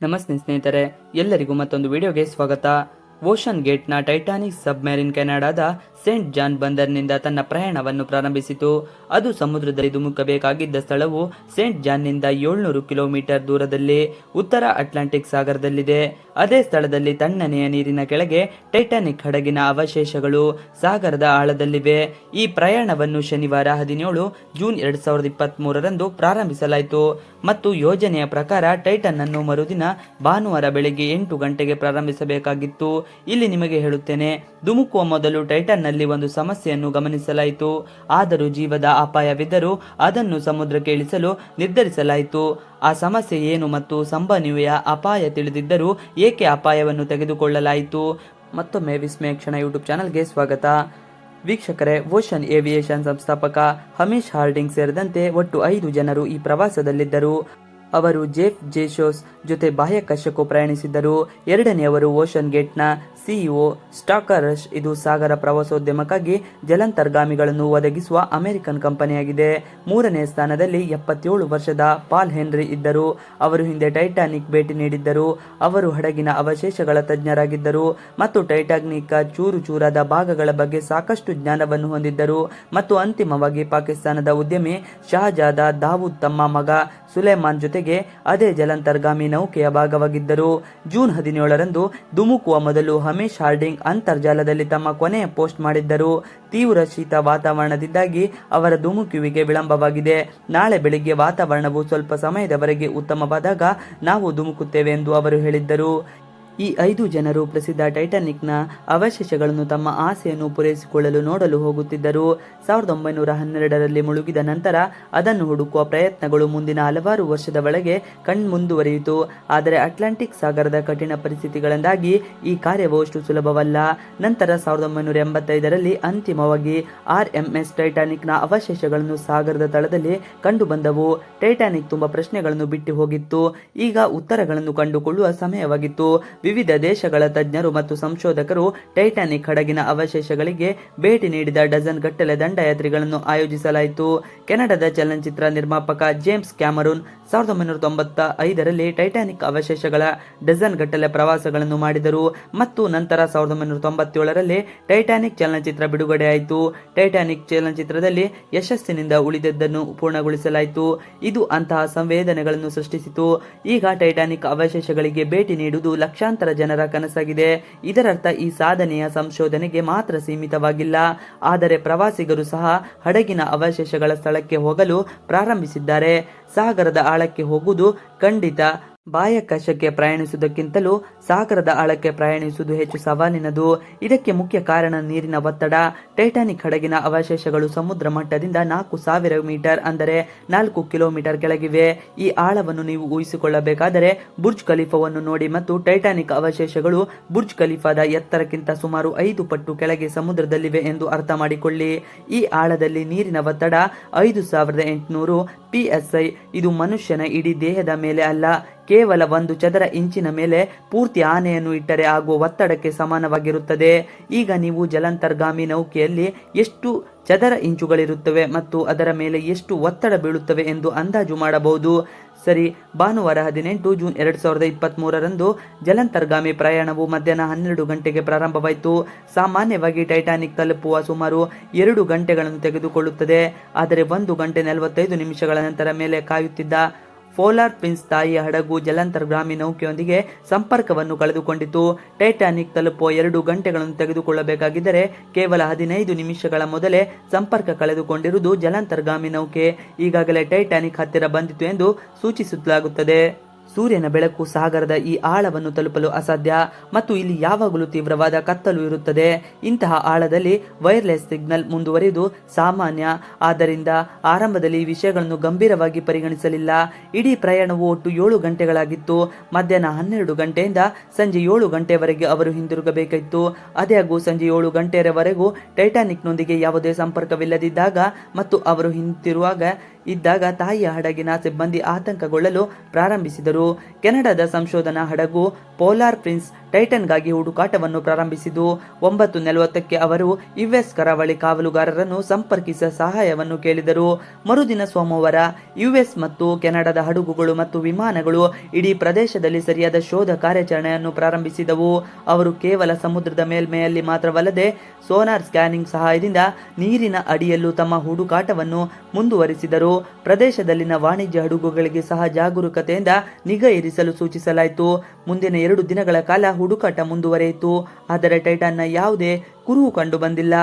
ನಮಸ್ತೆ ಸ್ನೇಹಿತರೆ, ಎಲ್ಲರಿಗೂ ಮತ್ತೊಂದು ವಿಡಿಯೋಗೆ ಸ್ವಾಗತ. ಓಷನ್ ಗೇಟ್ನ ಟೈಟಾನಿಕ್ ಸಬ್ಮೆರಿನ್ ಕೆನಡಾದ ಸೇಂಟ್ ಜಾನ್ ಬಂದರಿನಿಂದ ತನ್ನ ಪ್ರಯಾಣವನ್ನು ಪ್ರಾರಂಭಿಸಿತು. ಅದು ಸಮುದ್ರದಲ್ಲಿ ಧುಮುಕಬೇಕಾಗಿದ್ದ ಸ್ಥಳವು ಸೇಂಟ್ ಜಾನ್ನಿಂದ 700 ಕಿಲೋಮೀಟರ್ ದೂರದಲ್ಲಿ ಉತ್ತರ ಅಟ್ಲಾಂಟಿಕ್ ಸಾಗರದಲ್ಲಿದೆ. ಅದೇ ಸ್ಥಳದಲ್ಲಿ ತಣ್ಣನೆಯ ನೀರಿನ ಕೆಳಗೆ ಟೈಟಾನಿಕ್ ಹಡಗಿನ ಅವಶೇಷಗಳು ಸಾಗರದ ಆಳದಲ್ಲಿವೆ. ಈ ಪ್ರಯಾಣವನ್ನು ಶನಿವಾರ 17 ಜೂನ್ 2023ರಂದು ಪ್ರಾರಂಭಿಸಲಾಯಿತು ಮತ್ತು ಯೋಜನೆಯ ಪ್ರಕಾರ ಟೈಟನ್ ಅನ್ನು ಮರುದಿನ ಭಾನುವಾರ ಬೆಳಗ್ಗೆ 8 ಗಂಟೆಗೆ ಪ್ರಾರಂಭಿಸಬೇಕಾಗಿತ್ತು. ಇಲ್ಲಿ ನಿಮಗೆ ಹೇಳುತ್ತೇನೆ, ಧುಮುಕುವ ಮೊದಲು ಟೈಟನ್ ನಲ್ಲಿ ಒಂದು ಸಮಸ್ಯೆಯನ್ನು ಗಮನಿಸಲಾಯಿತು. ಆದರೂ ಜೀವದ ಅಪಾಯವಿದ್ದರೂ ಅದನ್ನು ಸಮುದ್ರಕ್ಕೆ ಇಳಿಸಲು ನಿರ್ಧರಿಸಲಾಯಿತು. ಆ ಸಮಸ್ಯೆ ಏನು ಮತ್ತು ಸಂಭವನೀಯ ಅಪಾಯ ತಿಳಿದಿದ್ದರೂ ಏಕೆ ಅಪಾಯವನ್ನು ತೆಗೆದುಕೊಳ್ಳಲಾಯಿತು? ಮತ್ತೊಮ್ಮೆ ವಿಸ್ಮಯ ಕ್ಷಣ ಯೂಟ್ಯೂಬ್ ಚಾನಲ್ಗೆ ಸ್ವಾಗತ. ವೀಕ್ಷಕರೇ, ಓಷನ್ ಏವಿಯೇಷನ್ ಸಂಸ್ಥಾಪಕ ಹಮೀಶ್ ಹಾರ್ಡಿಂಗ್ ಸೇರಿದಂತೆ ಒಟ್ಟು 5 ಜನರು ಈ ಪ್ರವಾಸದಲ್ಲಿದ್ದರು. ಅವರು ಜೆಫ್ ಜೆಸೋಸ್ ಜೊತೆ ಬಾಹ್ಯಾಕಾಶಕ್ಕೂ ಪ್ರಯಾಣಿಸಿದ್ದರು. ಎರಡನೆಯವರು ಓಷನ್ ಗೇಟ್ನ ಸಿಇಒ ಸ್ಟಾಕರ್ ರಶ್. ಇದು ಸಾಗರ ಪ್ರವಾಸೋದ್ಯಮಕ್ಕಾಗಿ ಜಲಾಂತರ್ಗಾಮಿಗಳನ್ನು ಒದಗಿಸುವ ಅಮೆರಿಕನ್ ಕಂಪನಿಯಾಗಿದೆ. ಮೂರನೇ ಸ್ಥಾನದಲ್ಲಿ 77 ವರ್ಷದ ಪಾಲ್ ಹೆನ್ರಿ ಇದ್ದರು. ಅವರು ಹಿಂದೆ ಟೈಟಾನಿಕ್ ಭೇಟಿ ನೀಡಿದ್ದರು. ಅವರು ಹಡಗಿನ ಅವಶೇಷಗಳ ತಜ್ಞರಾಗಿದ್ದರು ಮತ್ತು ಟೈಟಾನಿಕ್ ಚೂರು ಚೂರಾದ ಭಾಗಗಳ ಬಗ್ಗೆ ಸಾಕಷ್ಟು ಜ್ಞಾನವನ್ನು ಹೊಂದಿದ್ದರು. ಮತ್ತು ಅಂತಿಮವಾಗಿ ಪಾಕಿಸ್ತಾನದ ಉದ್ಯಮಿ ಶಹಜಾದ ದಾವೂದ್ ತಮ್ಮ ಮಗ ಸುಲೇಮಾನ್ ಜೊತೆಗೆ ಅದೇ ಜಲಾಂತರ್ಗಾಮಿ ನೌಕೆಯ ಭಾಗವಾಗಿದ್ದರು. ಜೂನ್ 17ರಂದು ಧುಮುಕುವ ಮೊದಲು ಹಮೀಶ್ ಹಾರ್ಡಿಂಗ್ ಅಂತರ್ಜಾಲದಲ್ಲಿ ತಮ್ಮ ಕೊನೆಯ ಪೋಸ್ಟ್ ಮಾಡಿದ್ದರು. ತೀವ್ರ ಶೀತ ವಾತಾವರಣದಿಂದಾಗಿ ಅವರ ಧುಮುಕುವಿಕೆ ವಿಳಂಬವಾಗಿದೆ. ನಾಳೆ ಬೆಳಿಗ್ಗೆ ವಾತಾವರಣವು ಸ್ವಲ್ಪ ಸಮಯದವರೆಗೆ ಉತ್ತಮವಾದಾಗ ನಾವು ಧುಮುಕುತ್ತೇವೆ ಎಂದು ಅವರು ಹೇಳಿದ್ದರು. ಈ 5 ಜನರು ಪ್ರಸಿದ್ಧ ಟೈಟಾನಿಕ್ನ ಅವಶೇಷಗಳನ್ನು ತಮ್ಮ ಆಸೆಯನ್ನು ಪೂರೈಸಿಕೊಳ್ಳಲು ನೋಡಲು ಹೋಗುತ್ತಿದ್ದರು. 1912ರಲ್ಲಿ ಮುಳುಗಿದ ನಂತರ ಅದನ್ನು ಹುಡುಕುವ ಪ್ರಯತ್ನಗಳು ಮುಂದಿನ ಹಲವಾರು ವರ್ಷದವರೆಗೆ ಮುಂದುವರಿಯಿತು. ಆದರೆ ಅಟ್ಲಾಂಟಿಕ್ ಸಾಗರದ ಕಠಿಣ ಪರಿಸ್ಥಿತಿಗಳಿಂದಾಗಿ ಈ ಕಾರ್ಯವು ಅಷ್ಟು ಸುಲಭವಲ್ಲ. ನಂತರ 1985ರಲ್ಲಿ ಅಂತಿಮವಾಗಿ RMS ಟೈಟಾನಿಕ್ನ ಅವಶೇಷಗಳನ್ನು ಸಾಗರದ ತಳದಲ್ಲಿ ಕಂಡುಬಂದವು. ಟೈಟಾನಿಕ್ ತುಂಬಾ ಪ್ರಶ್ನೆಗಳನ್ನು ಬಿಟ್ಟು ಹೋಗಿತ್ತು. ಈಗ ಉತ್ತರಗಳನ್ನು ಕಂಡುಕೊಳ್ಳುವ ಸಮಯವಾಗಿತ್ತು. ವಿವಿಧ ದೇಶಗಳ ತಜ್ಞರು ಮತ್ತು ಸಂಶೋಧಕರು ಟೈಟಾನಿಕ್ ಹಡಗಿನ ಅವಶೇಷಗಳಿಗೆ ಭೇಟಿ ನೀಡಿದ ಡಜನ್ ಗಟ್ಟಲೆ ದಂಡಯಾತ್ರಿಗಳನ್ನು ಆಯೋಜಿಸಲಾಯಿತು. ಕೆನಡಾದ ಚಲನಚಿತ್ರ ನಿರ್ಮಾಪಕ ಜೇಮ್ಸ್ ಕ್ಯಾಮರೂನ್ 1995ರಲ್ಲಿ ಟೈಟಾನಿಕ್ ಅವಶೇಷಗಳ ಡಜನ್ ಗಟ್ಟಲೆ ಪ್ರವಾಸಗಳನ್ನು ಮಾಡಿದರು ಮತ್ತು ನಂತರ 1997ರಲ್ಲಿ ಟೈಟಾನಿಕ್ ಚಲನಚಿತ್ರ ಬಿಡುಗಡೆಯಾಯಿತು. ಟೈಟಾನಿಕ್ ಚಲನಚಿತ್ರದಲ್ಲಿ ಯಶಸ್ಸಿನಿಂದ ಉಳಿದದ್ದನ್ನು ಪೂರ್ಣಗೊಳಿಸಲಾಯಿತು. ಇದು ಅಂತಹ ಸಂವೇದನೆಗಳನ್ನು ಸೃಷ್ಟಿಸಿತು. ಈಗ ಟೈಟಾನಿಕ್ ಅವಶೇಷಗಳಿಗೆ ಭೇಟಿ ನೀಡುವುದು ಲಕ್ಷಾಂತರ ಜನರ ಕನಸಾಗಿದೆ. ಇದರರ್ಥ ಈ ಸಾಧನೆಯ ಸಂಶೋಧನೆಗೆ ಮಾತ್ರ ಸೀಮಿತವಾಗಿಲ್ಲ, ಆದರೆ ಪ್ರವಾಸಿಗರು ಸಹ ಹಡಗಿನ ಅವಶೇಷಗಳ ಸ್ಥಳಕ್ಕೆ ಹೋಗಲು ಪ್ರಾರಂಭಿಸಿದ್ದಾರೆ. ಸಾಗರದ ಆಳಕ್ಕೆ ಹೋಗುವುದು ಖಂಡಿತ. ಬಾಹ್ಯಾಕಾಶಕ್ಕೆ ಪ್ರಯಾಣಿಸುವುದಕ್ಕಿಂತಲೂ ಸಾಗರದ ಆಳಕ್ಕೆ ಪ್ರಯಾಣಿಸುವುದು ಹೆಚ್ಚು ಸವಾಲಿನದು. ಇದಕ್ಕೆ ಮುಖ್ಯ ಕಾರಣ ನೀರಿನ ಒತ್ತಡ. ಟೈಟಾನಿಕ್ ಹಡಗಿನ ಅವಶೇಷಗಳು ಸಮುದ್ರ ಮಟ್ಟದಿಂದ 4000 ಮೀಟರ್ ಅಂದರೆ 4 ಕಿಲೋಮೀಟರ್ ಕೆಳಗಿವೆ. ಈ ಆಳವನ್ನು ನೀವು ಊಹಿಸಿಕೊಳ್ಳಬೇಕಾದರೆ ಬುರ್ಜ್ ಖಲೀಫಾವನ್ನು ನೋಡಿ ಮತ್ತು ಟೈಟಾನಿಕ್ ಅವಶೇಷಗಳು ಬುರ್ಜ್ ಖಲೀಫಾದ ಎತ್ತರಕ್ಕಿಂತ ಸುಮಾರು 5 ಪಟ್ಟು ಕೆಳಗೆ ಸಮುದ್ರದಲ್ಲಿವೆ ಎಂದು ಅರ್ಥ ಮಾಡಿಕೊಳ್ಳಿ. ಈ ಆಳದಲ್ಲಿ ನೀರಿನ ಒತ್ತಡ 5800 PSI. ಇದು ಮನುಷ್ಯನ ಇಡೀ ದೇಹದ ಮೇಲೆ ಅಲ್ಲ, ಕೇವಲ 1 ಚದರ ಇಂಚಿನ ಮೇಲೆ ಪೂರ್ತಿ ಆನೆಯನ್ನು ಇಟ್ಟರೆ ಆಗುವ ಒತ್ತಡಕ್ಕೆ ಸಮಾನವಾಗಿರುತ್ತದೆ. ಈಗ ನೀವು ಜಲಾಂತರ್ಗಾಮಿ ನೌಕೆಯಲ್ಲಿ ಎಷ್ಟು ಚದರ ಇಂಚುಗಳಿರುತ್ತವೆ ಮತ್ತು ಅದರ ಮೇಲೆ ಎಷ್ಟು ಒತ್ತಡ ಬೀಳುತ್ತವೆ ಎಂದು ಅಂದಾಜು ಮಾಡಬಹುದು. ಸರಿ, ಭಾನುವಾರ 18 ಜೂನ್ 2023ರಂದು ಜಲಾಂತರ್ಗಾಮಿ ಪ್ರಯಾಣವು ಮಧ್ಯಾಹ್ನ 12 ಗಂಟೆಗೆ ಪ್ರಾರಂಭವಾಯಿತು. ಸಾಮಾನ್ಯವಾಗಿ ಟೈಟಾನಿಕ್ ತಲುಪುವ ಸುಮಾರು 2 ಗಂಟೆಗಳನ್ನು ತೆಗೆದುಕೊಳ್ಳುತ್ತದೆ. ಆದರೆ 1 ಗಂಟೆ 45 ನಿಮಿಷಗಳ ನಂತರ ಮೇಲೆ ಕಾಯುತ್ತಿದ್ದ ಪೋಲಾರ್ ಪ್ರಿನ್ಸ್ ತಾಯಿಯ ಹಡಗು ಜಲಾಂತರ್ಗಾಮಿ ನೌಕೆಯೊಂದಿಗೆ ಸಂಪರ್ಕವನ್ನು ಕಳೆದುಕೊಂಡಿತು. ಟೈಟಾನಿಕ್ ತಲುಪುವ 2 ಗಂಟೆಗಳನ್ನು ತೆಗೆದುಕೊಳ್ಳಬೇಕಾಗಿದ್ದರೆ ಕೇವಲ 15 ನಿಮಿಷಗಳ ಮೊದಲೇ ಸಂಪರ್ಕ ಕಳೆದುಕೊಂಡಿರುವುದು ಜಲಾಂತರ್ಗಾಮಿ ನೌಕೆ ಈಗಾಗಲೇ ಟೈಟಾನಿಕ್ ಹತ್ತಿರ ಬಂದಿತು ಎಂದು ಸೂಚಿಸಲಾಗುತ್ತದೆ. ಸೂರ್ಯನ ಬೆಳಕು ಸಾಗರದ ಈ ಆಳವನ್ನು ತಲುಪಲು ಅಸಾಧ್ಯ ಮತ್ತು ಇಲ್ಲಿ ಯಾವಾಗಲೂ ತೀವ್ರವಾದ ಕತ್ತಲು ಇರುತ್ತದೆ. ಇಂತಹ ಆಳದಲ್ಲಿ ವೈರ್ಲೆಸ್ ಸಿಗ್ನಲ್ ಮುಂದುವರಿಯುವುದು ಸಾಮಾನ್ಯ. ಆದ್ದರಿಂದ ಆರಂಭದಲ್ಲಿ ಈ ವಿಷಯಗಳನ್ನು ಗಂಭೀರವಾಗಿ ಪರಿಗಣಿಸಲಿಲ್ಲ. ಇಡೀ ಪ್ರಯಾಣವು ಒಟ್ಟು 7 ಗಂಟೆಗಳಾಗಿತ್ತು. ಮಧ್ಯಾಹ್ನ 12 ಗಂಟೆಯಿಂದ ಸಂಜೆ 7 ಗಂಟೆಯವರೆಗೆ ಅವರು ಹಿಂದಿರುಗಬೇಕಿತ್ತು. ಆದಾಗ್ಯೂ ಸಂಜೆ 7 ಗಂಟೆಯವರೆಗೂ ಟೈಟಾನಿಕ್ನೊಂದಿಗೆ ಯಾವುದೇ ಸಂಪರ್ಕವಿಲ್ಲದಿದ್ದಾಗ ಮತ್ತು ಅವರು ಹಿಂತಿರುವಾಗ ಇದ್ದಾಗ ತಾಯಿಯ ಹಡಗಿನ ಸಿಬ್ಬಂದಿ ಆತಂಕಗೊಳ್ಳಲು ಪ್ರಾರಂಭಿಸಿದರು. ಕೆನಡಾದ ಸಂಶೋಧನಾ ಹಡಗು ಪೋಲಾರ್ ಪ್ರಿನ್ಸ್ ಟೈಟನ್ಗಾಗಿ ಹುಡುಕಾಟವನ್ನು ಪ್ರಾರಂಭಿಸಿತು. 9:40ಕ್ಕೆ ಅವರು ಯುಎಸ್ ಕರಾವಳಿ ಕಾವಲುಗಾರರನ್ನು ಸಂಪರ್ಕಿಸಿದ ಸಹಾಯವನ್ನು ಕೇಳಿದರು. ಮರುದಿನ ಸೋಮವಾರ ಯುಎಸ್ ಮತ್ತು ಕೆನಡಾದ ಹಡಗುಗಳು ಮತ್ತು ವಿಮಾನಗಳು ಇಡೀ ಪ್ರದೇಶದಲ್ಲಿ ಸರಿಯಾದ ಶೋಧ ಕಾರ್ಯಾಚರಣೆಯನ್ನು ಪ್ರಾರಂಭಿಸಿದವು. ಅವರು ಕೇವಲ ಸಮುದ್ರದ ಮೇಲ್ಮೈಯಲ್ಲಿ ಮಾತ್ರವಲ್ಲದೆ ಸೋನಾರ್ ಸ್ಕ್ಯಾನಿಂಗ್ ಸಹಾಯದಿಂದ ನೀರಿನ ಅಡಿಯಲ್ಲೂ ತಮ್ಮ ಹುಡುಕಾಟವನ್ನು ಮುಂದುವರಿಸಿದರು. ಪ್ರದೇಶದಲ್ಲಿನ ವಾಣಿಜ್ಯ ಹಡಗುಗಳಿಗೆ ಸಹ ಜಾಗರೂಕತೆಯಿಂದ ನಿಗಾ ಇರಿಸಲು ಸೂಚಿಸಲಾಯಿತು. ಮುಂದಿನ 2 ದಿನಗಳ ಕಾಲ ಹುಡುಕಾಟ ಮುಂದುವರೆಯಿತು, ಆದರೆ ಟೈಟಾನ್ನ ಯಾವುದೇ ಕುರುಹು ಕಂಡು ಬಂದಿಲ್ಲ.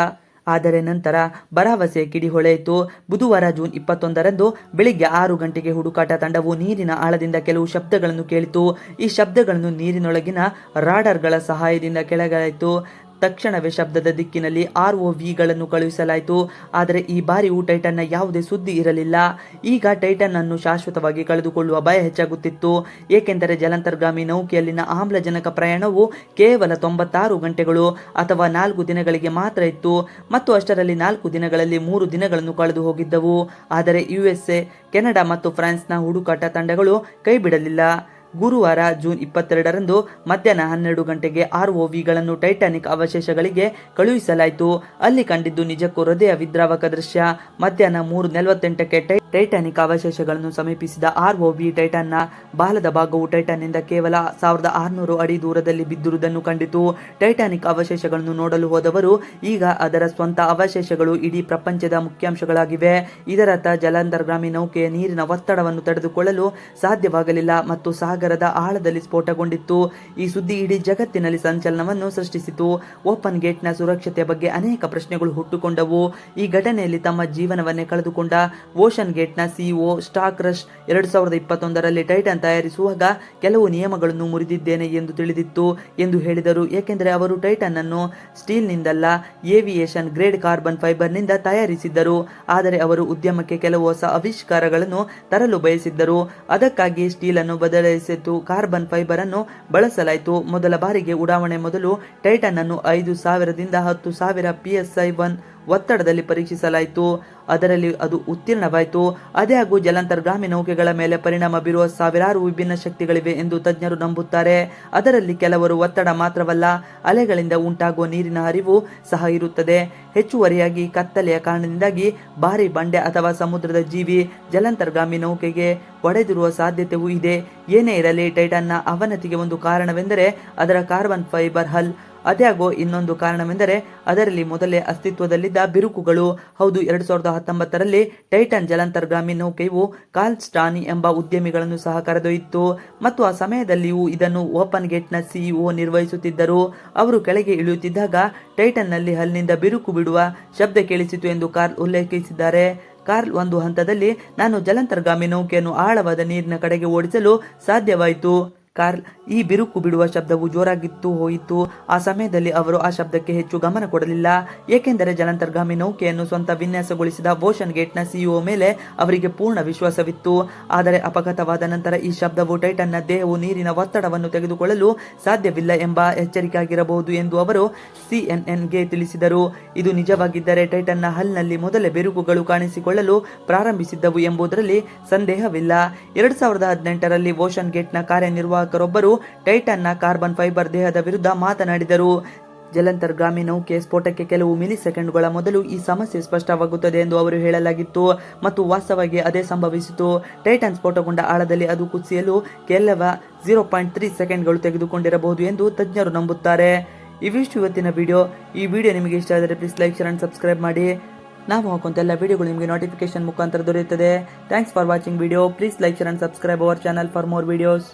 ಆದರೆ ನಂತರ ಭರವಸೆಯ ಕಿಡಿ ಹೊಳೆಯಿತು. ಬುಧವಾರ ಜೂನ್ 21ರಂದು ಬೆಳಿಗ್ಗೆ 6 ಗಂಟೆಗೆ ಹುಡುಕಾಟ ತಂಡವು ನೀರಿನ ಆಳದಿಂದ ಕೆಲವು ಶಬ್ದಗಳನ್ನು ಕೇಳಿತು. ಈ ಶಬ್ದಗಳನ್ನು ನೀರಿನೊಳಗಿನ ರಾಡರ್ಗಳ ಸಹಾಯದಿಂದ ಕೆಳಗಾಯಿತು. ತಕ್ಷಣವೇ ಶಬ್ದದ ದಿಕ್ಕಿನಲ್ಲಿ ROVಗಳನ್ನು ಕಳುಹಿಸಲಾಯಿತು, ಆದರೆ ಈ ಬಾರಿಯೂ ಟೈಟನ್ನ ಯಾವುದೇ ಸುದ್ದಿ ಇರಲಿಲ್ಲ. ಈಗ ಟೈಟನ್ ಅನ್ನು ಶಾಶ್ವತವಾಗಿ ಕಳೆದುಕೊಳ್ಳುವ ಭಯ ಹೆಚ್ಚಾಗುತ್ತಿತ್ತು, ಏಕೆಂದರೆ ಜಲಾಂತರ್ಗಾಮಿ ನೌಕೆಯಲ್ಲಿನ ಆಮ್ಲಜನಕ ಪ್ರಯಾಣವು ಕೇವಲ 96 ಗಂಟೆಗಳು ಅಥವಾ 4 ದಿನಗಳಿಗೆ ಮಾತ್ರ ಇತ್ತು, ಮತ್ತು ಅಷ್ಟರಲ್ಲಿ 4 ದಿನಗಳಲ್ಲಿ 3 ದಿನಗಳನ್ನು ಕಳೆದು ಹೋಗಿದ್ದವು. ಆದರೆ USA, ಕೆನಡಾ ಮತ್ತು ಫ್ರಾನ್ಸ್ನ ಹುಡುಕಾಟ ತಂಡಗಳು ಕೈಬಿಡಲಿಲ್ಲ. ಗುರುವಾರ ಜೂನ್ 22ರಂದು ಮಧ್ಯಾಹ್ನ 12 ಗಂಟೆಗೆ ROVಗಳನ್ನು ಟೈಟಾನಿಕ್ ಅವಶೇಷಗಳಿಗೆ ಕಳುಹಿಸಲಾಯಿತು. ಅಲ್ಲಿ ಕಂಡಿದ್ದು ನಿಜಕ್ಕೂ ಹೃದಯ ವಿದ್ರಾವಕ ದೃಶ್ಯ. ಮಧ್ಯಾಹ್ನ 3:48ಕ್ಕೆ ಟೈಟಾನಿಕ್ ಅವಶೇಷಗಳನ್ನು ಸಮೀಪಿಸಿದ ROV ಟೈಟಾನ್ನ ಬಾಲದ ಭಾಗವು ಟೈಟಾನ್ನಿಂದ ಕೇವಲ 1600 ಅಡಿ ದೂರದಲ್ಲಿ ಬಿದ್ದಿರುವುದನ್ನು ಕಂಡಿತು. ಟೈಟಾನಿಕ್ ಅವಶೇಷಗಳನ್ನು ನೋಡಲು ಹೋದವರು ಈಗ ಅದರ ಸ್ವಂತ ಅವಶೇಷಗಳು ಇಡೀ ಪ್ರಪಂಚದ ಮುಖ್ಯಾಂಶಗಳಾಗಿವೆ. ಇದರರ್ಥ ಜಲಾಂತರ್ಗಾಮಿ ನೌಕೆಯ ನೀರಿನ ಒತ್ತಡವನ್ನು ತಡೆದುಕೊಳ್ಳಲು ಸಾಧ್ಯವಾಗಲಿಲ್ಲ ಮತ್ತು ಸಾಗರದ ಆಳದಲ್ಲಿ ಸ್ಫೋಟಗೊಂಡಿತ್ತು. ಈ ಸುದ್ದಿ ಇಡೀ ಜಗತ್ತಿನಲ್ಲಿ ಸಂಚಲನವನ್ನು ಸೃಷ್ಟಿಸಿತು. ಓಪನ್ ಗೇಟ್ನ ಸುರಕ್ಷತೆಯ ಬಗ್ಗೆ ಅನೇಕ ಪ್ರಶ್ನೆಗಳು ಹುಟ್ಟುಕೊಂಡವು. ಈ ಘಟನೆಯಲ್ಲಿ ತಮ್ಮ ಜೀವನವನ್ನೇ ಕಳೆದುಕೊಂಡ ಓಷನ್ ಗೇಟ್ನ CEO ಸ್ಟಾಕ್ ರಶ್ 2021ರಲ್ಲಿ ಟೈಟನ್ ತಯಾರಿಸುವಾಗ ಕೆಲವು ನಿಯಮಗಳನ್ನು ಮುರಿದಿದ್ದೇನೆ ಎಂದು ತಿಳಿದಿತ್ತು ಎಂದು ಹೇಳಿದರು, ಏಕೆಂದರೆ ಅವರು ಟೈಟನ್ ಅನ್ನು ಸ್ಟೀಲ್ನಿಂದಲ್ಲ, ಏವಿಯೇಷನ್ ಗ್ರೇಡ್ ಕಾರ್ಬನ್ ಫೈಬರ್ನಿಂದ ತಯಾರಿಸಿದ್ದರು. ಆದರೆ ಅವರು ಉದ್ಯಮಕ್ಕೆ ಕೆಲವು ಹೊಸ ಆವಿಷ್ಕಾರಗಳನ್ನು ತರಲು ಬಯಸಿದ್ದರು. ಅದಕ್ಕಾಗಿ ಸ್ಟೀಲ್ ಅನ್ನು ಬದಲಾಯಿಸಿತು, ಕಾರ್ಬನ್ ಫೈಬರ್ ಅನ್ನು ಬಳಸಲಾಯಿತು. ಮೊದಲ ಬಾರಿಗೆ ಉಡಾವಣೆ ಮೊದಲು ಟೈಟನ್ ಅನ್ನು 5000ದಿಂದ 10,000 PSI-1 ಒತ್ತಡದಲ್ಲಿ ಪರೀಕ್ಷಿಸಲಾಯಿತು. ಅದರಲ್ಲಿ ಅದು ಉತ್ತೀರ್ಣವಾಯಿತು. ಆದಾಗ್ಯೂ ಜಲಾಂತರ್ಗಾಮಿ ನೌಕೆಗಳ ಮೇಲೆ ಪರಿಣಾಮ ಬೀರುವ ಸಾವಿರಾರು ವಿಭಿನ್ನ ಶಕ್ತಿಗಳಿವೆ ಎಂದು ತಜ್ಞರು ನಂಬುತ್ತಾರೆ. ಅದರಲ್ಲಿ ಕೆಲವರು ಒತ್ತಡ ಮಾತ್ರವಲ್ಲ, ಅಲೆಗಳಿಂದ ಉಂಟಾಗುವ ನೀರಿನ ಹರಿವು ಸಹ ಇರುತ್ತದೆ. ಹೆಚ್ಚುವರಿಯಾಗಿ ಕತ್ತಲೆಯ ಕಾರಣದಿಂದಾಗಿ ಭಾರಿ ಬಂಡೆ ಅಥವಾ ಸಮುದ್ರದ ಜೀವಿ ಜಲಾಂತರ್ಗಾಮಿ ನೌಕೆಗೆ ಒಡೆದಿರುವ ಸಾಧ್ಯತೆಯೂ ಇದೆ. ಏನೇ ಇರಲಿ, ಟೈಟಾನ್ನ ಅವನತಿಗೆ ಒಂದು ಕಾರಣವೆಂದರೆ ಅದರ ಕಾರ್ಬನ್ ಫೈಬರ್ ಹಲ್. ಆದಾಗ್ಯೂ ಇನ್ನೊಂದು ಕಾರಣವೆಂದರೆ ಅದರಲ್ಲಿ ಮೊದಲೇ ಅಸ್ತಿತ್ವದಲ್ಲಿದ್ದ ಬಿರುಕುಗಳು. ಹೌದು, 2019ರಲ್ಲಿ ಟೈಟನ್ ಜಲಾಂತರ್ಗಾಮಿ ನೌಕೆಯು ಕಾರ್ಲ್ ಸ್ಟಾನಿ ಎಂಬ ಉದ್ಯಮಿಗಳನ್ನು ಸಹ ಕರೆದೊಯ್ಯಿತು, ಮತ್ತು ಆ ಸಮಯದಲ್ಲಿಯೂ ಇದನ್ನು ಓಪನ್ ಗೇಟ್ನ CEO ನಿರ್ವಹಿಸುತ್ತಿದ್ದರು. ಅವರು ಕೆಳಗೆ ಇಳಿಯುತ್ತಿದ್ದಾಗ ಟೈಟನ್ನಲ್ಲಿ ಹಲ್ನಿಂದ ಬಿರುಕು ಬಿಡುವ ಶಬ್ದ ಕೇಳಿಸಿತು ಎಂದು ಕಾರ್ಲ್ ಉಲ್ಲೇಖಿಸಿದ್ದಾರೆ. ಕಾರ್ಲ್ ಒಂದು ಹಂತದಲ್ಲಿ ನಾನು ಜಲಾಂತರ್ಗಾಮಿ ನೌಕೆಯನ್ನು ಆಳವಾದ ನೀರಿನ ಕಡೆಗೆ ಓಡಿಸಲು ಸಾಧ್ಯವಾಯಿತು. ಕಾರ್ಲ್, ಈ ಬಿರುಕು ಬಿಡುವ ಶಬ್ದವು ಜೋರಾಗಿತ್ತು ಹೋಯಿತು. ಆ ಸಮಯದಲ್ಲಿ ಅವರು ಆ ಶಬ್ದಕ್ಕೆ ಹೆಚ್ಚು ಗಮನ ಕೊಡಲಿಲ್ಲ, ಏಕೆಂದರೆ ಜಲಾಂತರ್ಗಾಮಿ ನೌಕೆಯನ್ನು ಸ್ವಂತ ವಿನ್ಯಾಸಗೊಳಿಸಿದ ಓಷನ್ ಗೇಟ್ನ CEO ಮೇಲೆ ಅವರಿಗೆ ಪೂರ್ಣ ವಿಶ್ವಾಸವಿತ್ತು. ಆದರೆ ಅಪಘಾತವಾದ ನಂತರ ಈ ಶಬ್ದವು ಟೈಟನ್ನ ದೇಹವು ನೀರಿನ ಒತ್ತಡವನ್ನು ತೆಗೆದುಕೊಳ್ಳಲು ಸಾಧ್ಯವಿಲ್ಲ ಎಂಬ ಎಚ್ಚರಿಕೆಯಾಗಿರಬಹುದು ಎಂದು ಅವರು CNNಗೆ ತಿಳಿಸಿದರು. ಇದು ನಿಜವಾಗಿದ್ದರೆ ಟೈಟನ್ನ ಹಲ್ನಲ್ಲಿ ಮೊದಲೇ ಬಿರುಕುಗಳು ಕಾಣಿಸಿಕೊಳ್ಳಲು ಪ್ರಾರಂಭಿಸಿದ್ದವು ಎಂಬುದರಲ್ಲಿ ಸಂದೇಹವಿಲ್ಲ. 2018ರಲ್ಲಿ ಓಷನ್ ಗೇಟ್ನ ಕಾರ್ಯನಿರ್ವಾಹಕರೊಬ್ಬರು ಟೈಟನ್ನ ಕಾರ್ಬನ್ ಫೈಬರ್ ದೇಹದ ವಿರುದ್ಧ ಮಾತನಾಡಿದರು. ಜಲಾಂತರ್ಗಾಮಿ ನೌಕೆ ಸ್ಫೋಟಕ್ಕೆ ಕೆಲವು ಮಿಲಿಸೆಕೆಂಡ್ಗಳ ಮೊದಲು ಈ ಸಮಸ್ಯೆ ಸ್ಪಷ್ಟವಾಗುತ್ತದೆ ಎಂದು ಅವರು ಹೇಳಲಾಗಿತ್ತು, ಮತ್ತು ವಾಸ್ತವವಾಗಿ ಅದೇ ಸಂಭವಿಸಿತು. ಟೈಟನ್ ಸ್ಫೋಟಗೊಂಡ ಆಳದಲ್ಲಿ ಅದು ಕುಸಿಯಲು ಕೇವಲ 0.3 ಸೆಕೆಂಡ್ಗಳು ತೆಗೆದುಕೊಂಡಿರಬಹುದು ಎಂದು ತಜ್ಞರು ನಂಬುತ್ತಾರೆ. ಇವಿಷ್ಟು ಇವತ್ತಿನ ವಿಡಿಯೋ. ಈ ವಿಡಿಯೋ ನಿಮಗೆ ಇಷ್ಟ ಆದರೆ please like, share and subscribe ಮಾಡಿ. ನಾವು ಹಾಕುವಂತ ಎಲ್ಲ ವಿಡಿಯೋಗಳು ನಿಮಗೆ ನೋಟಿಫಿಕೇಶನ್ ಮುಖಾಂತರ ದೊರೆಯುತ್ತದೆ. Thanks for watching video. Please like, share and subscribe our channel for more videos.